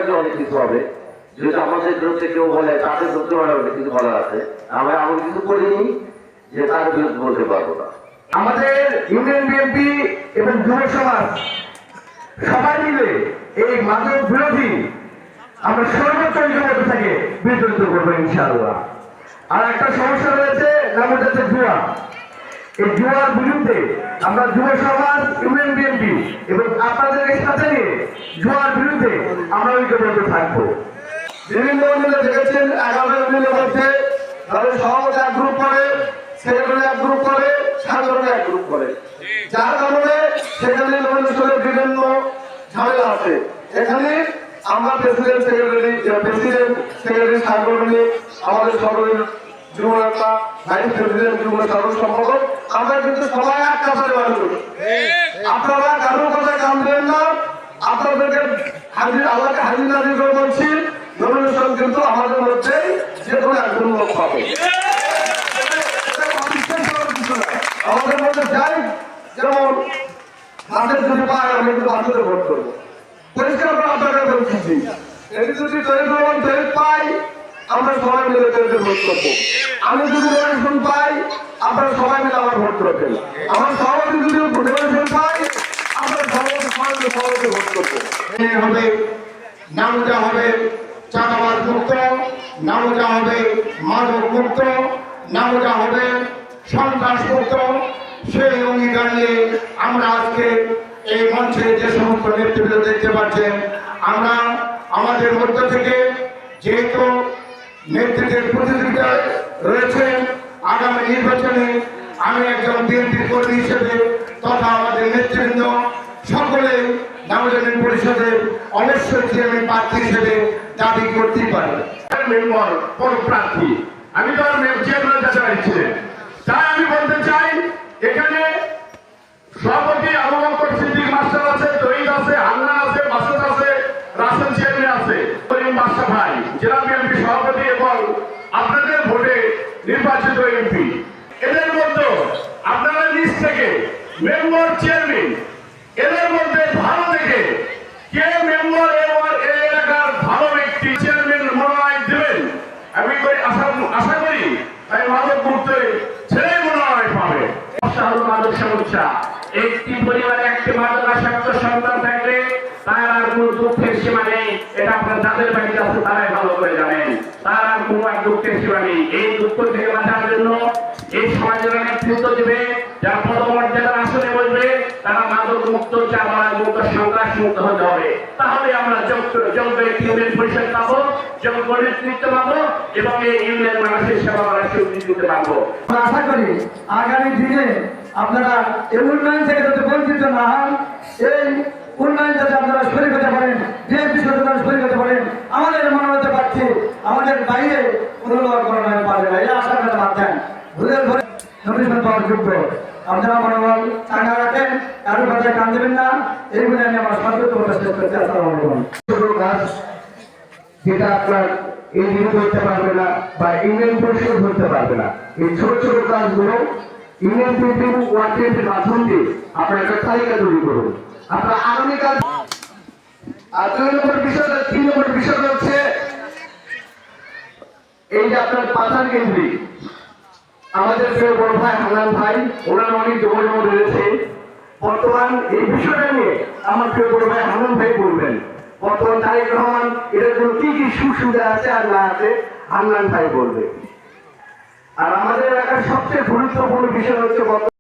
বিভাগে অনেক কিছু হবে, যেহেতু আমাদের বিরুদ্ধে কেউ বলে তাদের বিরুদ্ধে অনেক কিছু বলার আছে। আমরা এমন কিছু করিনি যে তার বিরুদ্ধে বলতে পারবো না। আমাদের ইউনিয়ন বিএনপি এবং যুব সমাজ সবাই মিলে এই মাদক বিরোধী আমরা সর্বোচ্চ ঐক্যবদ্ধ থেকে বিরোধিতা করবো ইনশাআল্লাহ। আর একটা সমস্যা রয়েছে, নাম হচ্ছে জুয়া। এই জুয়ার বিরুদ্ধে আমরা যুব সমাজ, ইউনিয়ন বিএনপি এবং আপনাদেরকে সাথে নিয়ে জুয়ার বিরুদ্ধে আমরা ঐক্যবদ্ধ থাকবো। বিভিন্ন মূল্যে দেখেছেন 11 মূল্যের মধ্যে তাদের সভাপতি এক গ্রুপ করে, সেক্রেটারি এক গ্রুপ করে, সাধারণ এক গ্রুপ করে, যার কারণে সেখানে বিভিন্ন ঝামেলা আছে। এখানে আমরা প্রেসিডেন্ট সেক্রেটারি সাংগঠনিক, আমাদের সর্বজন যুব নেতা, ভাইস প্রেসিডেন্ট, যুব সাধারণ সম্পাদক, আমরা কিন্তু সবাই এক কাতারে মানুষ। আপনারা কারোর কথা কাম দেন না, আপনাদেরকে আমাকে হাজির নাজির করে বলছি, নমিনেশন কিন্তু আমাদের মধ্যে যে কোনো একজন লোক পাবে। আমাদের মধ্যে যাই, যেমন হাতের যদি পায় আমি কিন্তু হাতে ভোট করবো, পরিষ্কার করে আপনাকে বলছি। এটি যদি তৈরি পাই আমরা সবাই মিলে তৈরি ভোট করবো। আমি যদি নমিনেশন পাই আপনারা সবাই মিলে আমার ভোট করবেন। আমার সভাপতি যদি নমিনেশন পাই আমরা সভাপতি ভোট করবো। হবে নামটা হবে চাঁদাবাজ মুক্ত, নামটা হবে মাদক মুক্ত, নামটা হবে সন্ত্রাস মুক্ত। সেই অঙ্গীকার নিয়ে আমরা আজকে এই মঞ্চে যে সমস্ত নেতৃত্ব দেখতে পাচ্ছেন, আমরা আমাদের মধ্য থেকে যেহেতু নেতৃত্বের প্রতিযোগিতা রয়েছে আগামী নির্বাচনে, আমি একজন বিএনপি কর্মী হিসেবে তথা আমাদের নেতৃবৃন্দ সকলে নাগরিক পরিষদের অবশ্যই চেয়ারম্যান প্রার্থী হিসেবে দাবি করতেই পারে। মেম্বার প্রার্থী আমি তো চেয়ারম্যান কাছে ছিলেন, তাই আমি বলতে চাই এখানে সভাপতি আবু বকর সিদ্দিক মাস্টার আছে, তহিদ আছে, হান্নান আছে, মাসুদ আছে, রাসেল চেয়ারম্যান আছে, করিম বাদশা ভাই জেলা বিএনপি সভাপতি এবং আপনাদের ভোটে নির্বাচিত এমপি। এদের মধ্যে আপনারা নিজ থেকে মেম্বার, চেয়ারম্যান, এদের মধ্যে ভালো দেখে কে মেম্বার এবং এই এলাকার ভালো ব্যক্তি চেয়ারম্যান মনোনয়ন দেবেন, আমি আশা করি তাই মাদক মুক্তে ছেলে মনোনয়ন পাবে। মাদক সমস্যা, একটি পরিবারে একটি মাদকাসক্ত সন্তান থাকলে তার আর কোনো দুঃখের সীমা নেই। এটা আপনার যাদের বাড়িতে আছে তারাই ভালো করে জানেন, তার আর কোনো এক দুঃখের সীমা নেই। এই দুঃখ থেকে বাঁচার জন্য এই সমাজের নেতৃত্ব দেবে, যারা পদমর্যাদার আসনে বসবে তারা মাদক মুক্ত, চাঁদাবাজ মুক্ত, সন্ত্রাস মুক্ত হতে হবে। তাহলে আমরা যোগ্য একটি ইউনিয়ন পরিষদ পাবো, যোগ্য নেতৃত্ব পাবো এবং এই ইউনিয়ন মানুষের সেবা করার সুযোগ দিতে পারবো। আশা করি আগামী দিনে আপনারা এই উন্নয়ন থেকে যাতে বঞ্চিত না হন, এই উন্নয়ন যাতে আপনারা শরীর হতে পারেন, বিএনপি সরকার শরীর হতে পারেন। আমাদের মনোনীত প্রার্থী আমাদের বাইরে কোনো লোক মনোনয়ন পাবে না, এই আশা করে মানতেন ভুলের ভরে নমিনেশন পাওয়ার যোগ্য। আপনারা মনোবল চাঙ্গা রাখেন, কারো কথায় কান দেবেন না, এইগুলো আমি আমার সর্বোচ্চ চেষ্টা করছি। আসসালামু আলাইকুম। ছোট কাজ যেটা আপনার এনজিও করতে পারবে না বা ইউনিয়ন পরিষদ করতে পারবে না, এই ছোট ছোট কাজগুলো ইউনিয়ন বিএনপি ওয়ার্ডের মাধ্যম দিয়ে আপনার একটা তালিকা তৈরি করুন। আপনার আগামীকাল আর 3 নম্বর বিষয় হচ্ছে এই যে আপনার পাচার কেন্দ্রিক আমাদের প্রিয় বড় ভাই হান্নান ভাই, ওনার অনেক যোগাযোগ রয়েছে। বর্তমান এই বিষয়টা নিয়ে আমার প্রিয় বড় ভাই হান্নান ভাই বলবেন বর্তমান তারেক রহমান এটার জন্য কি কি সুবিধা আছে আর না আছে হান্নান ভাই বলবে। আর আমাদের এলাকার সবচেয়ে গুরুত্বপূর্ণ বিষয় হচ্ছে